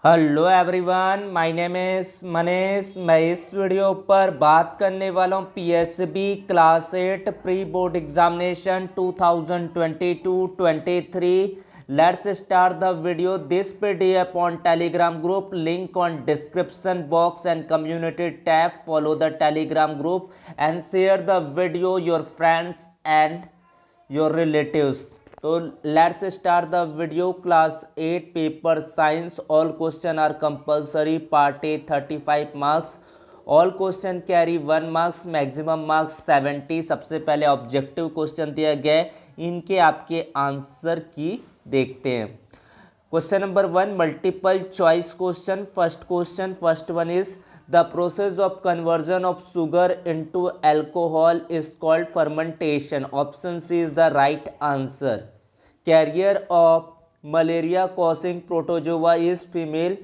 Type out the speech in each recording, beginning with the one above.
Hello everyone, my name is Manish. मैं इस video पर बात करने वाला हूँ PSB class 8 pre board examination 2022-23। Let's start the video. This PDF on Telegram group, link on description box and community tab. Follow the Telegram group and share the video your friends and your relatives. तो let's start the video. Class 8 paper science, all question are compulsory. Part A 35 marks, all question carry 1 marks, maximum marks 70। सबसे पहले objective question दिया गया है, इनके आपके answer की देखते हैं। Question number 1, multiple choice question. First one is the process of conversion of sugar into alcohol is called fermentation. Option C is the right answer. Carrier of malaria causing protozoa is female.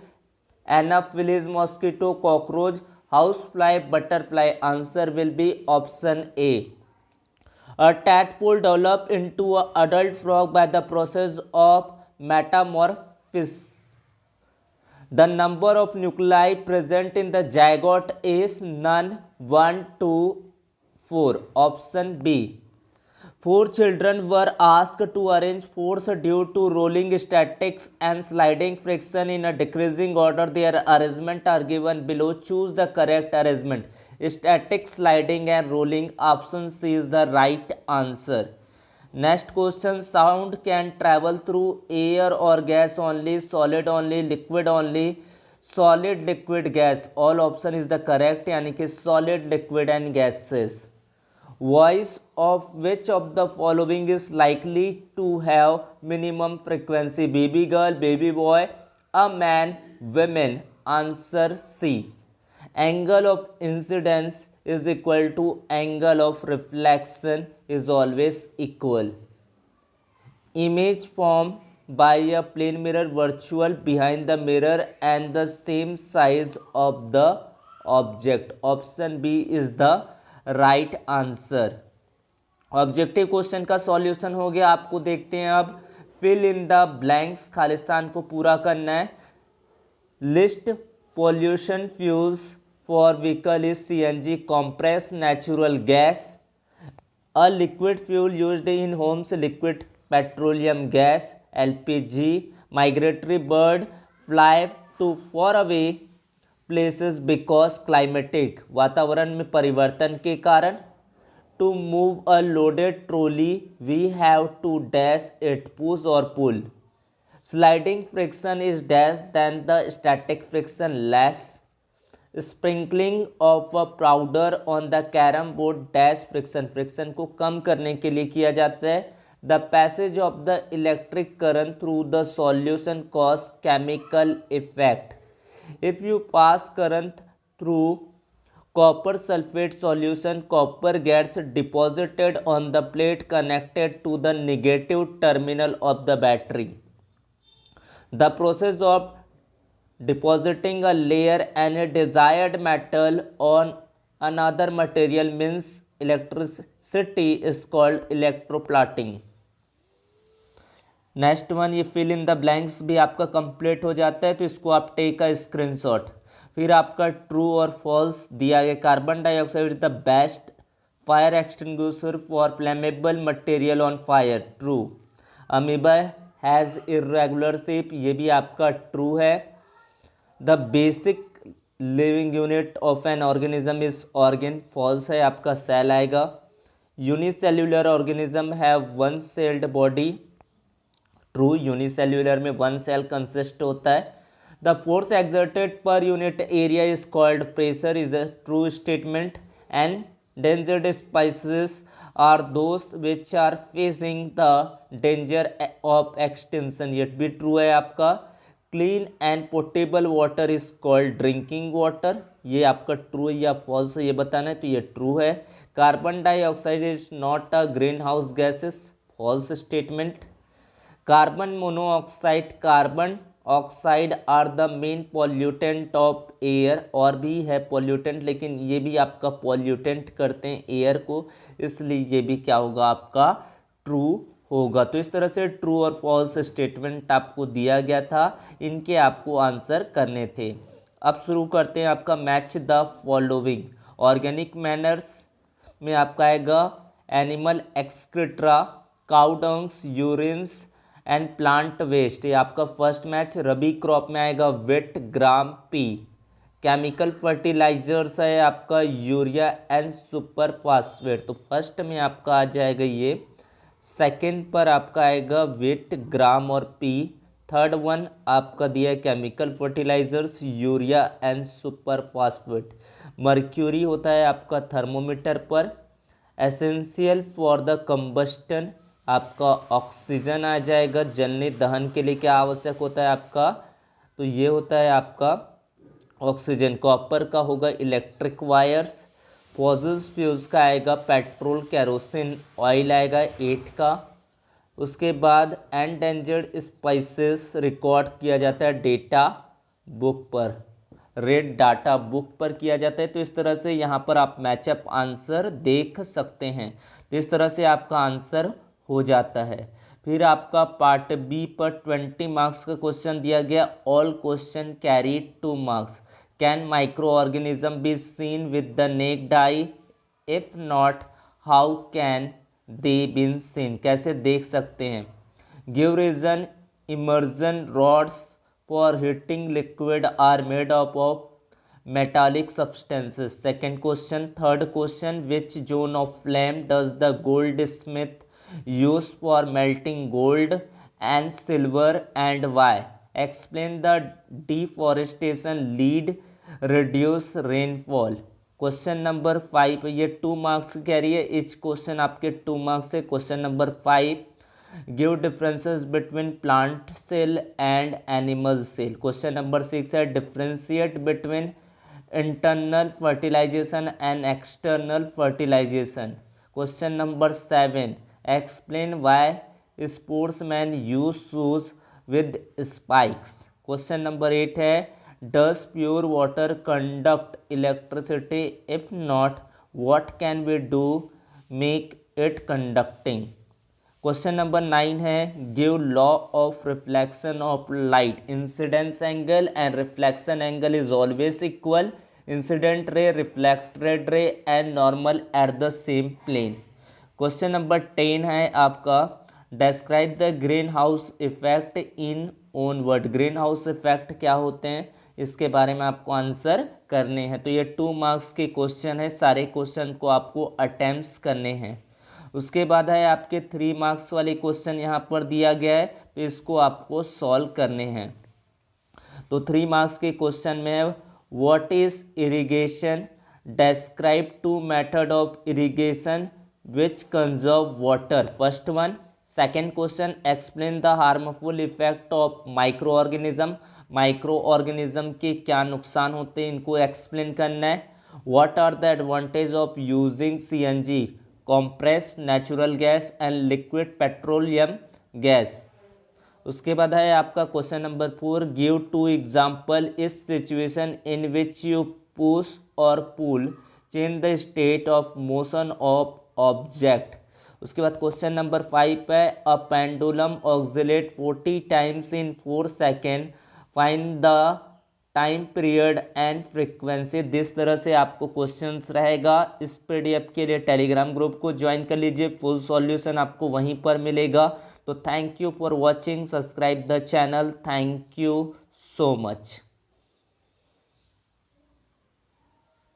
Anopheles mosquito, cockroach, housefly, butterfly. Answer will be option A. A tadpole develop into an adult frog by the process of metamorphosis. The number of nuclei present in the zygote is none, 1, 2, 4. Option B. 4 children were asked to arrange force due to rolling statics and sliding friction in a decreasing order. Their arrangement are given below. Choose the correct arrangement. Static, sliding and rolling. Option C is the right answer. Next question, sound can travel through air or gas only, solid only, liquid only, solid, liquid, gas. All option is the correct, यानी कि solid, liquid and gases. Voice of which of the following is likely to have minimum frequency? Baby girl, baby boy, a man, women. Answer C. Angle of incidence is equal to angle of reflection is always equal. Image formed by a plane mirror, virtual, behind the mirror and the same size of the object. Option B is the right answer. Objective question का solution हो गया। आपको देखते हैं अब fill in the blanks, खालिस्तान को पूरा करना है। Least pollution fuels for vehicle is CNG, compressed natural gas. A liquid fuel used in homes, liquid petroleum gas, LPG. Migratory bird fly to faraway places because climatic, वातावरण में परिवर्तन के कारण। To move a loaded trolley we have to dash it, push or pull. Sliding friction is dash than the static friction, less. Sprinkling of a powder on the carom board dash friction, friction को कम करने के लिए किया जाता है। The passage of the electric current through the solution cause chemical effect. If you pass current through copper sulfate solution, copper gets deposited on the plate connected to the negative terminal of the battery. The process of depositing a layer and a desired metal on another material means electricity is called electroplating. Next one, ये fill in the blanks भी आपका complete हो जाता है, तो इसको आप take का स्क्रीनशॉट। फिर आपका ट्रू और फॉल्स दिया गया। Carbon dioxide is the best fire extinguisher for flammable material on fire, true. Amoeba has irregular shape, ये भी आपका ट्रू है। The basic living unit of an organism is organ, false है, आपका सेल आएगा। Unicellular organism have one celled body, true. Unicellular में one cell consist होता है। The force exerted per unit area is called pressure, is a true statement. Endangered spices are दोस्त which are facing the danger of extension, ये भी true है आपका। Clean and portable water is called drinking water, ये आपका true है या false है ये बताना है, तो ये ट्रू है। Carbon dioxide is not a green house gases, false statement. Carbon monoxide, carbon oxide are the main pollutant of air, और भी है पॉल्यूटेंट लेकिन ये भी आपका पॉल्यूटेंट करते हैं एयर को, इसलिए ये भी क्या होगा आपका ट्रू होगा। तो इस तरह से ट्रू और फॉल्स स्टेटमेंट आपको दिया गया था, इनके आपको आंसर करने थे। अब शुरू करते हैं आपका match the following. Organic manners में आपका आएगा animal excreta, cow dungs, urines and plant waste, ये आपका फर्स्ट मैच। रबी क्रॉप में आएगा wheat gram pea. Chemical fertilisers है आपका यूरिया एंड सुपर फास्फेट, तो फर्स्ट में आपका आ जाएगा ये। सेकंड पर आपका आएगा वेट ग्राम और पी। थर्ड वन आपका दिया है chemical fertilisers urea and super phosphate. Mercury होता है आपका थर्मोमीटर पर। एसेंशियल फॉर द कंबस्टन आपका ऑक्सीजन आ जाएगा। जलने दहन के लिए क्या आवश्यक होता है आपका, तो ये होता है आपका ऑक्सीजन। कॉपर का होगा इलेक्ट्रिक वायर्स। फॉसिल्स फ्यूल्स का आएगा पेट्रोल, कैरोसिन, ऑयल आएगा 8 का। उसके बाद एंडेंजर्ड स्पाइसेस रिकॉर्ड किया जाता है डेटा बुक पर, रेड डाटा बुक पर किया जाता है। तो इस तरह से यहाँ पर आप मैचअप आंसर देख सकते हैं। तो इस तरह से आपका आंसर हो जाता है। फिर आपका पार्ट बी पर 20 मार्क्स का क्वेश्चन दिया गया। All question carry 2 marks. Can micro organism be seen with the naked eye? If not, how can they been seen, कैसे देख सकते हैं? Give reason. Immersion rods for heating liquid are made up of metallic substances. Second question. Third question, which zone of flame does the goldsmith use for melting gold and silver and why? Explain the deforestation lead reduce rainfall. Question number 5, ये 2 marks कह रही है, each question आपके 2 marks है। Question number 5, give differences between plant cell and animal cell. Question number 6 है differentiate between internal fertilisation and external fertilisation. Question number 7, explain why sportsman use shoes with spikes. Question number 8 है does pure water conduct electricity? If not, what can we do make it conducting? Question number 9 है give law of reflection of light. Incidence angle and reflection angle is always equal. Incident ray, reflected ray and normal at the same plane. Question number 10 है आपका describe the green house effect in own word. Green house effect क्या होते हैं, इसके बारे में आपको answer करने हैं। तो ये 2 मार्क्स के क्वेश्चन है, सारे क्वेश्चन को आपको अटेम्प्ट्स करने हैं। उसके बाद है आपके 3 मार्क्स वाले क्वेश्चन यहाँ पर दिया गया है, तो इसको आपको सॉल्व करने हैं। तो 3 मार्क्स के क्वेश्चन में है what is irrigation? Describe 2 method of irrigation which conserve water. First one. Second question, explain the harmful effect of micro organism. Micro organism के क्या नुकसान होते हैं, इनको एक्सप्लेन करना है। What are the advantage of using CNG, compressed natural gas and liquid petroleum gas. उसके बाद है आपका क्वेश्चन नंबर 4, गिव 2 एग्जाम्पल इस situation in which you push और pull change the state of motion of object. उसके बाद question number 5 है a pendulum oxalate 40 times in 4 second, find the time period and frequency. जिस तरह से आपको questions रहेगा, इस PDF के लिए टेलीग्राम ग्रुप को ज्वाइन कर लीजिए, फुल सॉल्यूशन आपको वहीं पर मिलेगा। तो thank you for watching, subscribe the channel, thank you so much.